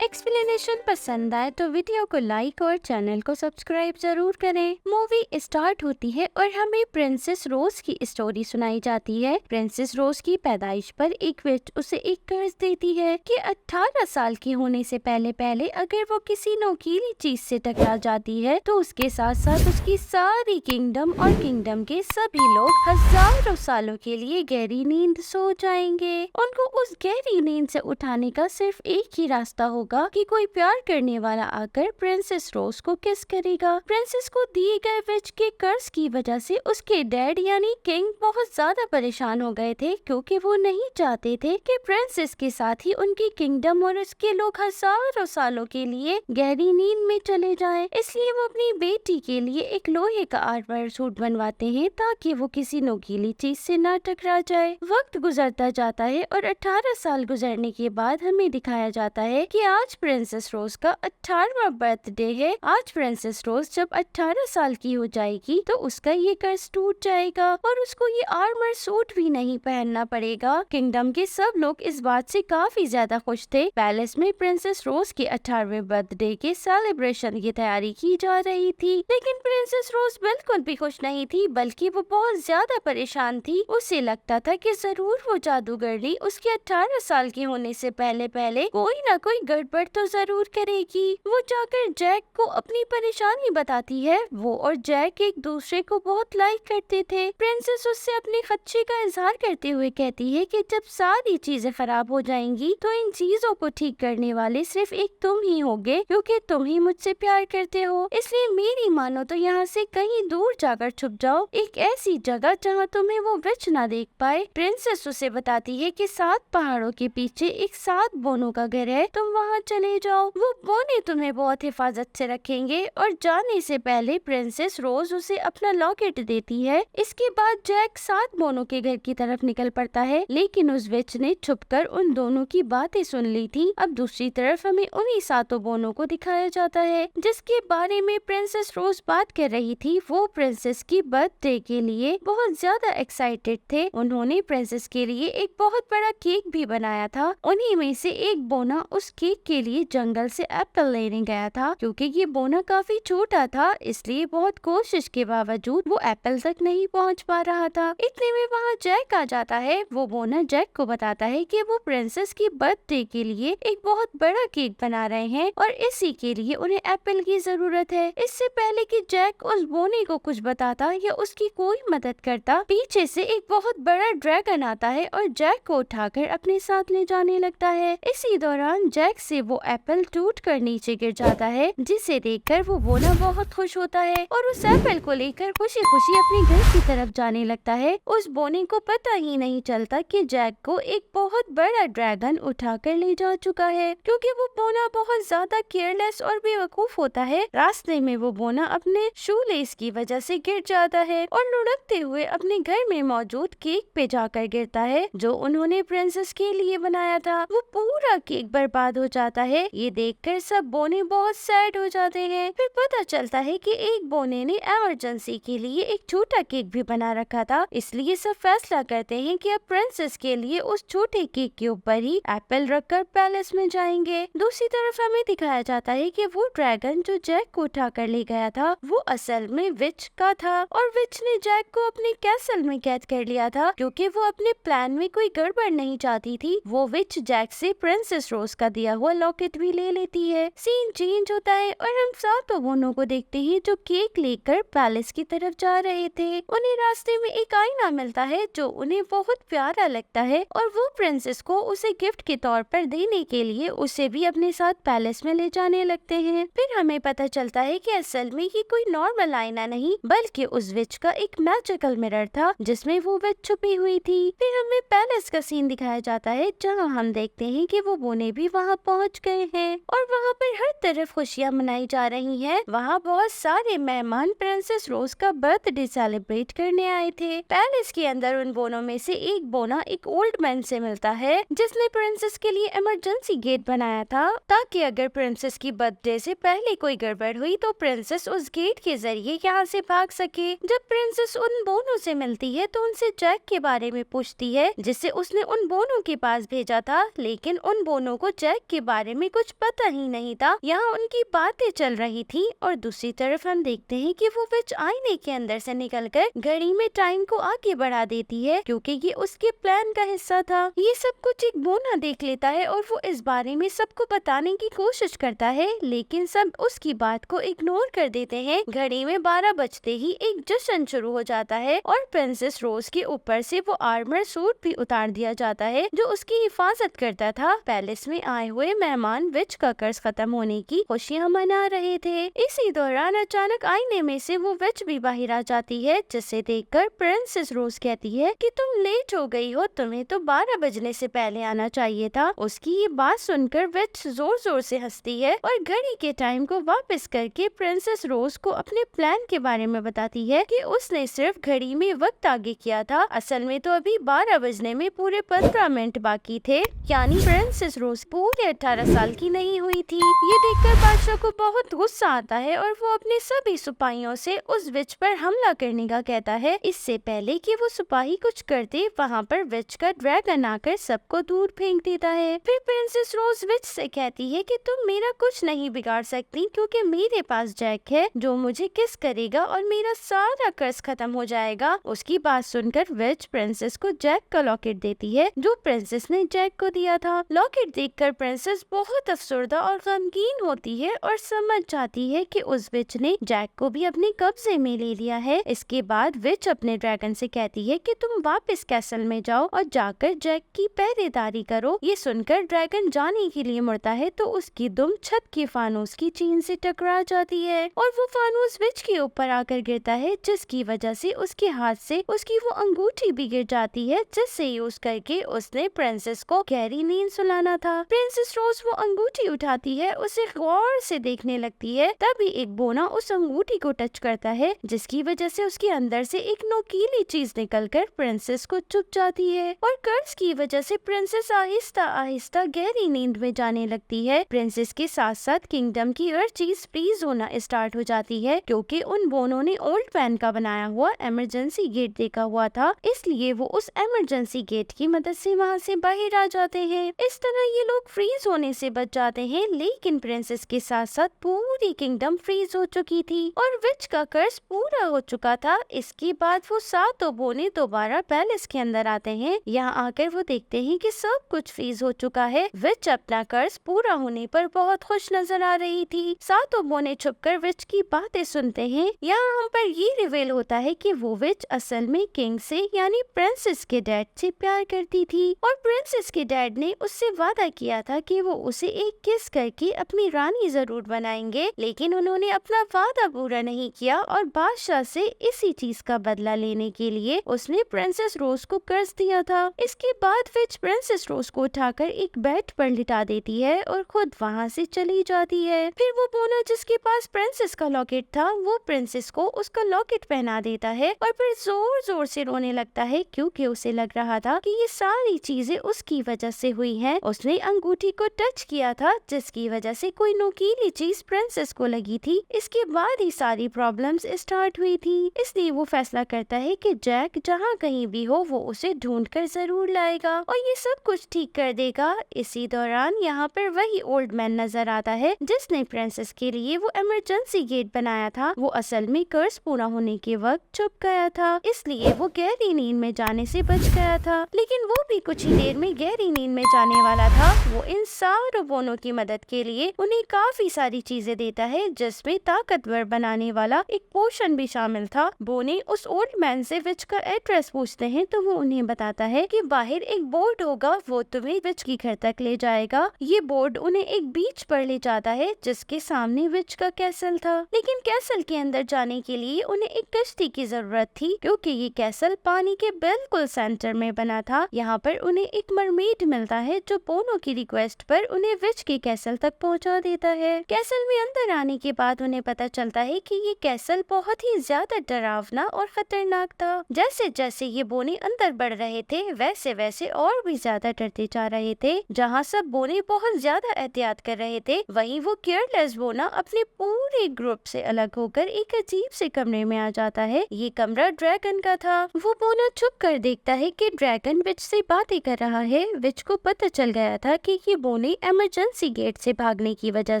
Explanation पसंद आए तो वीडियो को लाइक और चैनल को सब्सक्राइब जरूर करें। मूवी स्टार्ट होती है और हमें प्रिंसेस रोज की स्टोरी सुनाई जाती है। प्रिंसेस रोज की पैदाइश पर एक विच उसे एक कर्ज देती है कि 18 साल की होने से पहले पहले अगर वो किसी नोकीली चीज से टकरा जाती है तो उसके साथ साथ उसकी सारी किंगडम और किंगडम के सभी लोग हजारों सालों के लिए गहरी नींद सो जाएंगे। उनको उस गहरी नींद से उठाने का सिर्फ एक ही रास्ता होगा कि कोई प्यार करने वाला आकर प्रिंसेस रोज को किस करेगा। प्रिंसेस को दिए गए विच के कर्ज की वजह से उसके डैड यानी किंग बहुत ज्यादा परेशान हो गए थे, क्योंकि वो नहीं चाहते थे कि प्रिंसेस के साथ ही उनकी किंगडम और उसके लोग हजारों सालों के लिए गहरी नींद में चले जाएं। इसलिए वो अपनी बेटी के लिए एक लोहे का आर्मर सूट बनवाते हैं ताकि वो किसी नोकीली चीज से न टकरा जाए। वक्त गुजरता जाता है और 18 साल गुजरने के बाद हमें दिखाया जाता है कि आज प्रिंसेस रोज का 18वां बर्थडे है। आज प्रिंसेस रोज जब 18 साल की हो जाएगी तो उसका ये कर्ज टूट जाएगा और उसको ये आर्मर सूट भी नहीं पहनना पड़ेगा। किंगडम के सब लोग इस बात से काफी ज्यादा खुश थे। पैलेस में प्रिंसेस रोज के 18वें बर्थडे के सेलिब्रेशन की तैयारी की जा रही थी, लेकिन प्रिंसेस रोज बिल्कुल भी खुश नहीं थी, बल्कि वो बहुत ज्यादा परेशान थी। उसे लगता था कि जरूर वो जादूगरनी उसके 18 साल के होने से पहले पहले कोई ना कोई गड़बड़ तो जरूर करेगी। वो जाकर जैक को अपनी परेशानी बताती है। वो और जैक एक दूसरे को बहुत लाइक करते थे। प्रिंसेस उससे अपने खदशे का इजहार करते हुए कहती है कि जब सारी चीजें खराब हो जाएंगी तो इन चीजों को ठीक करने वाले सिर्फ एक तुम ही होगे, क्योंकि तुम ही मुझसे प्यार करते हो। इसलिए मेरी मानो तो यहाँ से कहीं दूर जाकर छुप जाओ, एक ऐसी जगह जहाँ तुम्हें वो विच ना देख पाए। प्रिंसेस उसे बताती है कि 7 पहाड़ों के पीछे एक 7 बोनों का घर है, तुम वहाँ चले जाओ। वो बोने तुम्हें बहुत हिफाजत से रखेंगे। और जाने से पहले प्रिंसेस रोज उसे अपना लॉकेट देती है। इसके बाद जैक 7 बोनों के घर की तरफ निकल पड़ता है, लेकिन उस विच ने छुपकर उन दोनों की बातें सुन ली थी। अब दूसरी तरफ हमें उन्हीं 7 बोनों को दिखाया जाता है जिसके बारे में प्रिंसेस रोज बात कर रही थी। वो प्रिंसेस की बर्थडे के लिए बहुत ज्यादा एक्साइटेड थे। उन्होंने प्रिंसेस के लिए एक बहुत बड़ा केक भी बनाया था। उन्हीं में से एक बोना उस केक के लिए जंगल से एप्पल लेने गया था। क्योंकि ये बोना काफी छोटा था, इसलिए बहुत कोशिश के बावजूद वो एप्पल तक नहीं पहुंच पा रहा था। इतने में वहाँ जैक आ जाता है। वो बोना जैक को बताता है कि वो प्रिंसेस की बर्थडे के लिए एक बहुत बड़ा केक बना रहे हैं और इसी के लिए उन्हें एप्पल की जरूरत है। इससे पहले कि जैक उस बोने को कुछ बताता या उसकी कोई मदद करता, पीछे से एक बहुत बड़ा ड्रैगन आता है और जैक को उठाकर अपने साथ ले जाने लगता है। इसी दौरान जैक से वो एप्पल टूटकर नीचे गिर जाता है, जिसे देखकर वो बोना बहुत खुश होता है और उस एप्पल को लेकर खुशी खुशी अपने घर की तरफ जाने लगता है। उस बोने को पता ही नहीं चलता कि जैक को एक बहुत बड़ा ड्रैगन उठाकर ले जा चुका है। क्योंकि वो बोना बहुत ज्यादा केयरलेस और बेवकूफ होता है, रास्ते में वो बोना अपने शूलेस की वजह से गिर जाता है और लुढ़कते हुए अपने घर में मौजूद केक पे जाकर गिरता है जो उन्होंने प्रिंसेस के लिए बनाया था। वो पूरा केक बर्बाद हो जाता है। ये देखकर सब बोने बहुत सैड हो जाते हैं। फिर पता चलता है कि एक बोने ने इमरजेंसी के लिए एक छोटा केक भी बना रखा था, इसलिए सब फैसला करते हैं कि अब प्रिंसेस के लिए उस छोटे केक के ऊपर ही एप्पल रखकर पैलेस में जाएंगे। दूसरी तरफ हमें दिखाया जाता है कि वो ड्रैगन जो जैक को उठा कर ले गया था वो असल में विच का था और विच ने जैक को अपने कैसल में कैद कर लिया था। क्योंकि वो अपने प्लान में कोई गड़बड़ नहीं चाहती थी, वो विच जैक से प्रिंसेस रोज का दिया हुआ लॉकेट भी ले लेती है। सीन चेंज होता है और हम 7 बोनों को देखते हैं जो केक लेकर पैलेस की तरफ जा रहे थे। उन्हें रास्ते में एक आईना मिलता है जो उन्हें बहुत प्यारा लगता है और वो प्रिंसेस को उसे गिफ्ट के तौर पर देने के लिए उसे भी अपने साथ पैलेस में ले जाने लगते हैं। फिर हमें पता चलता है कि असल में ये कोई नॉर्मल आईना नहीं बल्कि उस विच का एक मैजिकल मिरर था जिसमें वो विच छुपी हुई थी। फिर हमें पैलेस का सीन दिखाया जाता है जहाँ हम देखते हैं कि वो बोने भी वहाँ पहुँच गए हैं और वहाँ पर हर तरफ खुशियाँ मनाई जा रही हैं। वहाँ बहुत सारे मेहमान प्रिंसेस रोज का बर्थडे सेलिब्रेट करने आए थे। पैलेस के अंदर उन बोनों में से एक बोना एक ओल्ड मैन से मिलता है जिसने प्रिंसेस के लिए इमरजेंसी गेट बनाया था ताकि अगर प्रिंसेस की बर्थडे से पहले कोई गड़बड़ हुई तो प्रिंसेस उस गेट के जरिए यहाँ से भाग सके। जब प्रिंसेस उन बोनों से मिलती है तो उनसे जैक के बारे में पूछती है जिसे उसने उन बोनों के पास भेजा था, लेकिन उन बोनों को जैक के बारे में कुछ पता ही नहीं था। यहाँ उनकी बातें चल रही थी और दूसरी तरफ हम देखते हैं कि वो विच आईने के अंदर से निकलकर घड़ी में टाइम को आगे बढ़ा देती है, क्योंकि ये उसके प्लान का हिस्सा था। ये सब कुछ एक बोना देख लेता है और वो इस बारे में सबको बताने की कोशिश करता है, लेकिन सब उसकी बात को इग्नोर कर देते हैं। घड़ी में 12 बजते ही एक जश्न शुरू हो जाता है और प्रिंसेस रोज के ऊपर से वो आर्मर सूट भी उतार दिया जाता है जो उसकी हिफाजत करता था। पैलेस में आए हुए मेहमान विच का कर्ज खत्म होने की खुशियाँ मना रहे थे। इसी दौरान अचानक आईने में से वो विच भी बाहर आ जाती है, जिसे देखकर प्रिंसेस रोज कहती है कि तुम लेट हो गई हो, तुम्हें तो 12 बजने से पहले आना चाहिए था। उसकी ये बात सुनकर विच जोर जोर से हंसती है और घड़ी के टाइम को वापस करके प्रिंसेस रोज को अपने प्लान के बारे में बताती है कि उसने सिर्फ घड़ी में वक्त आगे किया था, असल में तो अभी 12 बजने में पूरे 15 मिनट बाकी थे। यानी प्रिंसेस रोज पूरे 18 साल की नहीं हुई थी। ये देखकर बादशाह को बहुत गुस्सा आता है और वो अपने सभी सिपाहियों से उस विच पर हमला करने का कहता है। इससे पहले कि वो सिपाही कुछ करते, वहाँ पर विच का ड्रैगन आकर सबको दूर फेंक देता है। फिर प्रिंसेस रोज विच से कहती है कि तुम मेरा कुछ नहीं बिगाड़ सकती, क्योंकि मेरे पास जैक है जो मुझे किस करेगा और मेरा सारा कर्ज खत्म हो जाएगा। उसकी बात सुनकर विच प्रिंसेस को जैक का लॉकेट देती है जो प्रिंसेस ने जैक को दिया था। लॉकेट देखकर प्रिंसेस बहुत अफसरदा और गमगीन होती है और समझ जाती है कि उस विच ने जैक को भी अपने कब्जे में ले लिया है। इसके बाद विच अपने ड्रैगन से कहती है कि तुम वापस कैसल में जाओ और जाकर जैक की पहरेदारी करो। ये सुनकर ड्रैगन जाने के लिए मुड़ता है तो उसकी दुम छत के फानूस की चीन से टकरा जाती है और वो फानूस विच के ऊपर आकर गिरता है, जिसकी वजह से उसके हाथ से उसकी वो अंगूठी भी गिर जाती है, जिससे यूज करके उसने प्रिंसेस को गहरी नींद सुलाना था। प्रिंसेस रोज वो अंगूठी उठाती है, उसे गौर से देखने लगती है। तभी एक बोना उस अंगूठी को टच करता है, जिसकी वजह से उसके अंदर से एक नोकीली चीज निकलकर प्रिंसेस को चुभ जाती है और कर्ज की वजह से प्रिंसेस आहिस्ता आहिस्ता गहरी नींद में जाने लगती है। प्रिंसेस के साथ साथ किंगडम की हर चीज फ्रीज होना स्टार्ट हो जाती है, क्योंकि उन बोनों ने ओल्ड मैन का बनाया हुआ इमरजेंसी गेट देखा हुआ था, इसलिए वो उस इमरजेंसी गेट की मदद से वहाँ से बाहर आ जाते हैं। इस तरह ये लोग फ्रीज होने से बच जाते हैं, लेकिन प्रिंसेस के साथ साथ पूरी किंगडम फ्रीज हो चुकी थी और विच का कर्ज पूरा हो चुका था। इसके बाद वो सातों बोने दोबारा पैलेस के अंदर आते हैं। यहाँ आकर वो देखते हैं कि सब कुछ फ्रीज हो चुका है। विच अपना कर्ज पूरा होने पर बहुत खुश नजर आ रही थी। सातों बोने छुपकर विच की बातें सुनते हैं। यहाँ हम पर ये रिवील होता है कि वो विच असल में किंग से यानी प्रिंसेस के डैड से प्यार करती थी और प्रिंसेस के डैड ने उससे वादा किया था कि वो उसे एक किस करके अपनी रानी जरूर बनाएंगे, लेकिन उन्होंने अपना वादा पूरा नहीं किया और बादशाह से इसी चीज का बदला लेने के लिए उसने प्रिंसेस रोज को कर्ज दिया था। इसके बाद विच प्रिंसेस रोज को उठाकर एक बेड पर लिटा देती है और खुद वहाँ से चली जाती है। फिर वो बोना जिसके पास प्रिंसेस का लॉकेट था वो प्रिंसेस को उसका लॉकेट पहना देता है और फिर जोर जोर से रोने लगता है, क्योंकि उसे लग रहा था कि ये सारी चीजें उसकी वजह से हुई हैं। उसने अंगूठी को टच किया था, जिसकी वजह से कोई नुकीली चीज प्रिंसेस को लगी थी। इसके बाद ही सारी प्रॉब्लम्स स्टार्ट हुई थी। इसलिए वो फैसला करता है कि जैक जहाँ कहीं भी हो वो उसे ढूंढकर जरूर लाएगा और ये सब कुछ ठीक कर देगा। इसी दौरान यहाँ पर वही ओल्ड मैन नजर आता है जिसने प्रिंसेस के लिए वो इमरजेंसी गेट बनाया था। वो असल में कर्ज पूरा होने के वक्त छुप गया था, इसलिए वो गहरी नींद में जाने से बच गया था। लेकिन वो भी कुछ ही देर में गहरी नींद में जाने वाला था। वो इन सारों बोनों की मदद के लिए उन्हें काफी सारी चीजें देता है, जिसमें ताकतवर बनाने वाला एक पोशन भी शामिल था। बोने उस ओल्ड मैन से विच का एड्रेस पूछते हैं तो वो उन्हें बताता है कि बाहर एक बोर्ड होगा, वो तुम्हें विच की घर तक ले जाएगा। ये बोर्ड उन्हें एक बीच पर ले जाता है जिसके सामने विच का कैसल था, लेकिन कैसल के अंदर जाने के लिए उन्हें एक कश्ती की जरूरत थी, क्योंकि ये कैसल पानी के बिल्कुल सेंटर में बना था। यहाँ पर उन्हें एक मरमेड मिलता है जो बोनो की रिक्वेस्ट पर उन्हें विच के कैसल तक पहुँचा देता है। कैसल में अंदर आने के बाद उन्हें पता चलता है कि ये कैसल बहुत ही ज्यादा डरावना और खतरनाक था। जैसे जैसे ये बोने अंदर बढ़ रहे थे वैसे वैसे और भी ज्यादा डरते जा रहे थे। जहाँ सब बोने बहुत ज्यादा एहतियात कर रहे थे, वहीं वो केयरलेस बोना अपने पूरे ग्रुप से अलग होकर एक अजीब से कमरे में आ जाता है। ये कमरा ड्रैगन का था। वो बोना छुप कर देखता है कि ड्रैगन विच से बातें कर रहा है। विच को पता चल गया था कि ये बोनो बोने इमरजेंसी गेट से भागने की वजह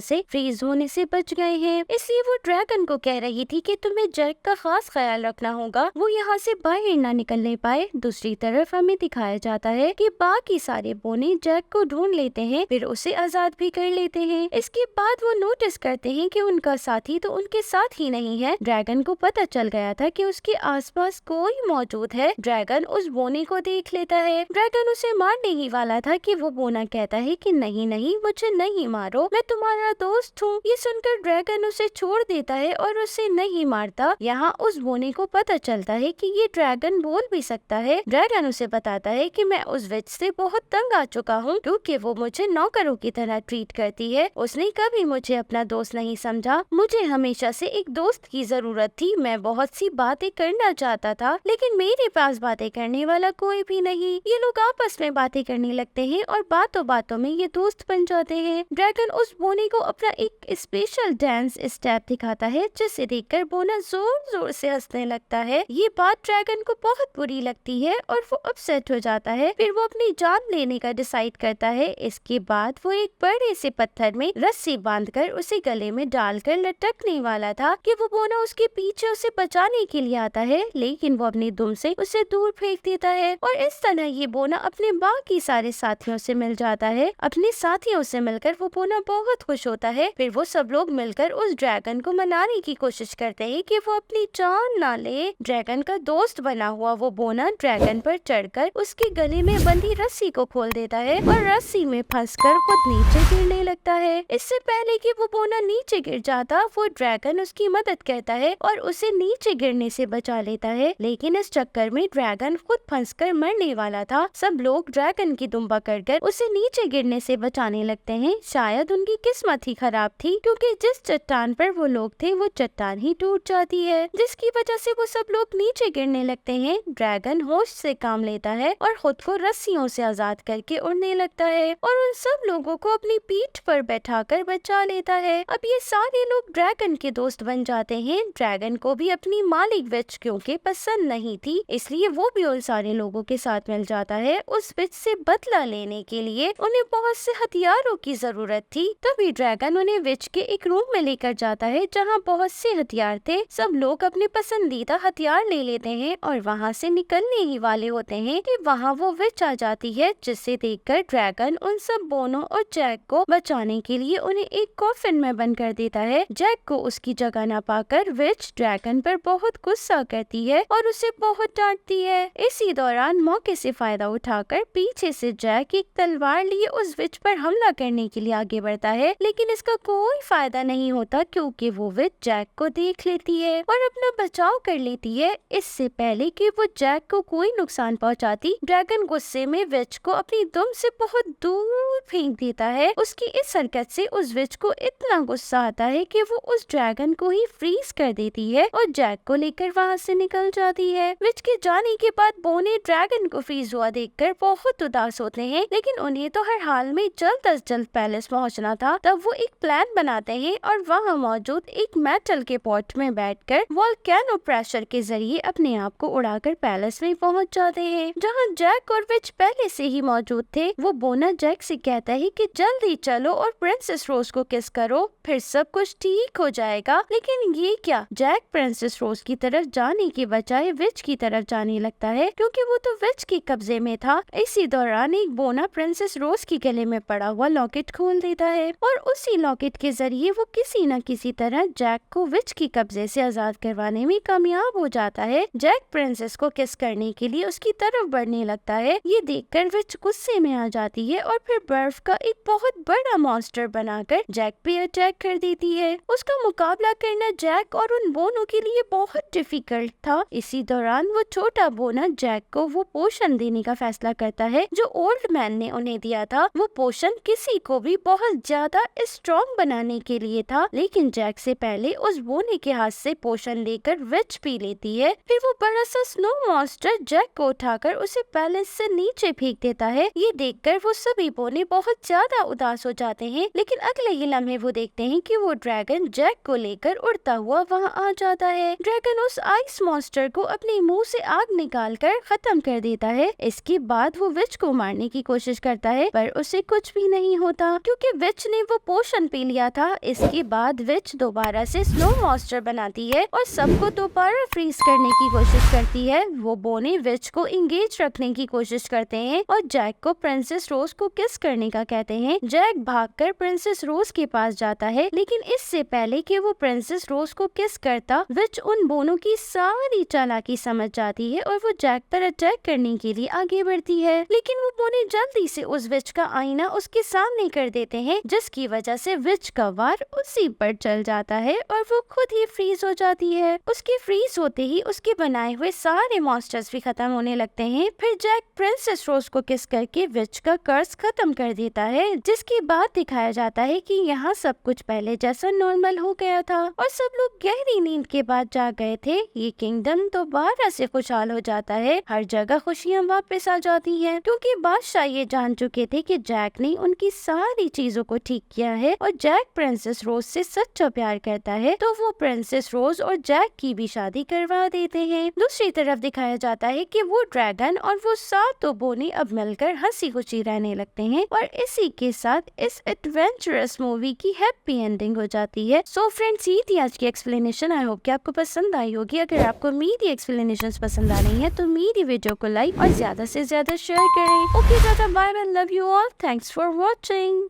से फ्रीज होने से बच गए हैं। इसलिए वो ड्रैगन को कह रही थी कि तुम्हें जैक का खास ख्याल रखना होगा, वो यहाँ से बाहर ना निकलने पाए। दूसरी तरफ हमें दिखाया जाता है कि बाकी सारे बोने जैक को ढूंढ लेते हैं, फिर उसे आजाद भी कर लेते हैं। इसके बाद वो नोटिस करते हैं कि उनका साथी तो उनके साथ ही नहीं है। ड्रैगन को पता चल गया था कि उसके आसपास कोई मौजूद है। ड्रैगन उस बोने को देख लेता है। ड्रैगन उसे मारने ही वाला था कि वो बोना कहता है कि नहीं नहीं, मुझे नहीं मारो, मैं तुम्हारा दोस्त हूँ। ये सुनकर ड्रैगन उसे छोड़ देता है और उसे नहीं मारता। यहाँ उस बोने को पता चलता है कि ये ड्रैगन बोल भी सकता है। ड्रैगन उसे बताता है कि मैं उस विच से बहुत तंग आ चुका हूँ क्योंकि वो मुझे नौकरों की तरह ट्रीट करती है। उसने कभी मुझे अपना दोस्त नहीं समझा। मुझे हमेशा से एक दोस्त की जरूरत थी। मैं बहुत सी बातें करना चाहता था लेकिन मेरे पास बातें करने वाला कोई भी नहीं। ये लोग आपस में बातें करने लगते हैं और बातों बातों में ये दोस्त बन जाते हैं। ड्रैगन उस बोने को अपना एक स्पेशल डांस स्टेप दिखाता है जिसे देखकर बोना जोर जोर से हंसने लगता है। ये बात ड्रैगन को बहुत बुरी लगती है और वो अपसेट हो जाता है। फिर वो अपनी जान लेने का डिसाइड करता है। इसके बाद वो एक बड़े से पत्थर में रस्सी बांधकर उसे गले में डालकर लटकने वाला था कि वो बोना उसके पीछे उसे बचाने के लिए आता है, लेकिन वो अपनी दुम से उसे दूर फेंक देता है और इस तरह ये बोना अपने बाकी सारे साथियों से मिल जाता है। अपने साथियों से मिलकर वो बोना बहुत खुश होता है। फिर वो सब लोग मिलकर उस ड्रैगन को मनाने की कोशिश करते हैं कि वो अपनी जान ना ले। ड्रैगन का दोस्त बना हुआ वो बोना ड्रैगन पर चढ़कर उसके गले में बंधी रस्सी को खोल देता है और रस्सी में फंसकर खुद नीचे गिरने लगता है। इससे पहले कि वो बोना नीचे गिर जाता, वो ड्रैगन उसकी मदद करता है और उसे नीचे गिरने से बचा लेता है। लेकिन इस चक्कर में ड्रैगन खुद फंसकर मरने वाला था। सब लोग ड्रैगन की दुम पकड़कर उसे नीचे गिरने से बचाने लगते हैं। शायद उनकी किस्मत ही खराब थी क्योंकि जिस चट्टान पर वो लोग थे वो चट्टान ही टूट जाती है, जिसकी वजह से वो सब लोग नीचे गिरने लगते हैं। ड्रैगन होश से काम लेता है और खुद को रस्सियों से आजाद करके उड़ने लगता है और उन सब लोगों को अपनी पीठ पर बैठाकर बचा लेता है। अब ये सारे लोग ड्रैगन के दोस्त बन जाते हैं। ड्रैगन को भी अपनी मालिक विच क्योंकि पसंद नहीं थी, इसलिए वो भी उन सारे लोगों के साथ मिल जाता है। उस विच से बदला लेने के लिए उन्हें बहुत से हथियारों की जरूरत थी। तभी ड्रैगन उन्हें विच के एक रूम में लेकर जाता है जहाँ बहुत से हथियार थे। सब लोग अपने पसंदीदा हथियार ले लेते हैं और वहाँ से निकलने ही वाले होते हैं कि वहाँ वो विच आ जाती है, जिसे देखकर ड्रैगन उन सब बोनों और जैक को बचाने के लिए उन्हें एक कॉफिन में बंद कर देता है। जैक को उसकी जगह न पाकर विच ड्रैगन पर बहुत गुस्सा करती है और उसे बहुत डांटती है। इसी दौरान मौके से फायदा उठाकर पीछे से जैक एक तलवार लिए उस विच पर हमला करने के लिए आगे बढ़ता है, लेकिन इसका कोई फायदा नहीं होता क्योंकि वो विच जैक को देख लेती है और अपना बचाव कर लेती है। इससे पहले कि वो जैक को कोई नुकसान पहुंचाती, ड्रैगन गुस्से में विच को अपनी दुम से बहुत दूर फेंक देता है। उसकी इस हरकत से उस विच को इतना गुस्सा आता है कि वो उस ड्रैगन को ही फ्रीज कर देती है और जैक को लेकर वहाँ से निकल जाती है। विच के जाने के बाद बोने ड्रैगन को फ्रीज हुआ देखकर बहुत उदास होते हैं, लेकिन उन्हें तो हर हाल में जल्द अज जल्द पैलेस पहुंचना था। तब वो एक प्लान बनाते हैं और वहाँ मौजूद एक मेटल के पॉट में बैठकर वोल्केनो प्रेशर के जरिए अपने आप को उड़ाकर पैलेस में पहुंच जाते हैं, जहाँ जैक और विच पहले से ही मौजूद थे। वो बोना जैक से कहता है कि जल्दी चलो और प्रिंसेस रोज को किस करो, फिर सब कुछ ठीक हो जाएगा। लेकिन ये क्या, जैक प्रिंसेस रोज की तरफ जाने की बजाय विच की तरफ जाने लगता है क्योंकि वो तो विच के कब्जे में था। इसी दौरान एक बोना प्रिंसेस रोज के गले में पड़ा हुआ लॉकेट खोल देता है और उसी लॉकेट के जरिए वो किसी न किसी तरह जैक को विच के कब्जे से आजाद करवाने में कामयाब हो जाता है। जैक प्रिंसेस को किस करने के लिए उसकी तरफ बढ़ने लगता है। ये देखकर विच गुस्से में आ जाती है और फिर बर्फ का एक बहुत बड़ा मॉन्स्टर बनाकर जैक पे अटैक कर देती है। उसका मुकाबला करना जैक और उन बोनों के लिए बहुत डिफिकल्ट था। इसी दौरान वो छोटा बोना जैक को वो पोशन देने का फैसला करता है जो ओल्ड मैन ने उन्हें दिया था। वो पोशन किसी को भी बहुत ज्यादा स्ट्रॉन्ग बनाने के लिए था, लेकिन जैक से पहले उस बोने के हाथ से पोशन लेकर विच पी लेती है। फिर वो बड़ा सा स्नो मॉन्स्टर जैक को उठाकर उसे पैलेस से नीचे फेंक देता है। ये देखकर वो सभी बोने बहुत ज्यादा उदास हो जाते हैं, लेकिन अगले ही लम्हे वो देखते हैं कि वो ड्रैगन जैक को लेकर उड़ता हुआ वहाँ आ जाता है। ड्रैगन उस आइस मॉन्स्टर को अपने मुंह से आग निकाल कर खत्म कर देता है। इसके बाद वो विच को मारने की कोशिश करता है पर उसे कुछ भी नहीं होता क्योंकि विच ने वो पोशन पी लिया था। इसके बाद विच दोबारा से स्नो मॉन्स्टर बनाती है और सबको दोबारा फ्रीज करने की कोशिश करती है। वो बोनी विच को इंगेज रखने की कोशिश करते हैं और जैक को प्रिंसेस रोज को किस करने का कहते हैं। जैक भागकर प्रिंसेस रोज के पास जाता है, लेकिन इससे पहले कि वो प्रिंसेस रोज को किस करता, विच उन दोनों की सारी चालाकी समझ जाती है और वो जैक पर अटैक करने के लिए आगे बढ़ती है। लेकिन वो बोनी जल्दी से उस विच का आईना उसके सामने कर देते हैं, जिसकी वजह से विच का वार उसी पर चल जाता है और वो खुद ही फ्रीज हो जाती है। उसके फ्रीज होते ही उसके बनाए हुए सारे मॉन्स्टर्स भी खत्म होने लगते हैं। फिर जैक प्रिंसेस रोज को किस करके विच का कर्ज खत्म कर देता है, जिसके बाद दिखाया जाता है कि यहाँ सब कुछ पहले जैसा नॉर्मल हो गया था और सब लोग गहरी नींद के बाद जाग गए थे। ये किंगडम दोबारा से खुशहाल हो जाता है। हर जगह खुशियाँ वापस आ जाती हैं क्योंकि बादशाह ये जान चुके थे कि जैक ने उनकी सारी चीजों को ठीक किया है और जैक प्रिंसेस रोज से सच्चा प्यार करता है, तो वो प्रिंसेस रोज और जैक की भी शादी करवा देते हैं। दूसरी तरफ दिखाया जाता है कि वो ड्रैगन और वो सातों बोनी अब मिलकर हंसी खुशी रहने लगते हैं और इसी के साथ इस एडवेंचरस मूवी की हैप्पी एंडिंग हो जाती है। सो फ्रेंड्स, ये थी आज की एक्सप्लेनेशन। आई होप कि आपको पसंद आई होगी। अगर आपको मेरी एक्सप्लेनेशंस पसंद आ रही है तो मेरी वीडियो को लाइक और ज्यादा से ज्यादा शेयर करें। Okay, tata, bye bye, love you all, thanks for watching.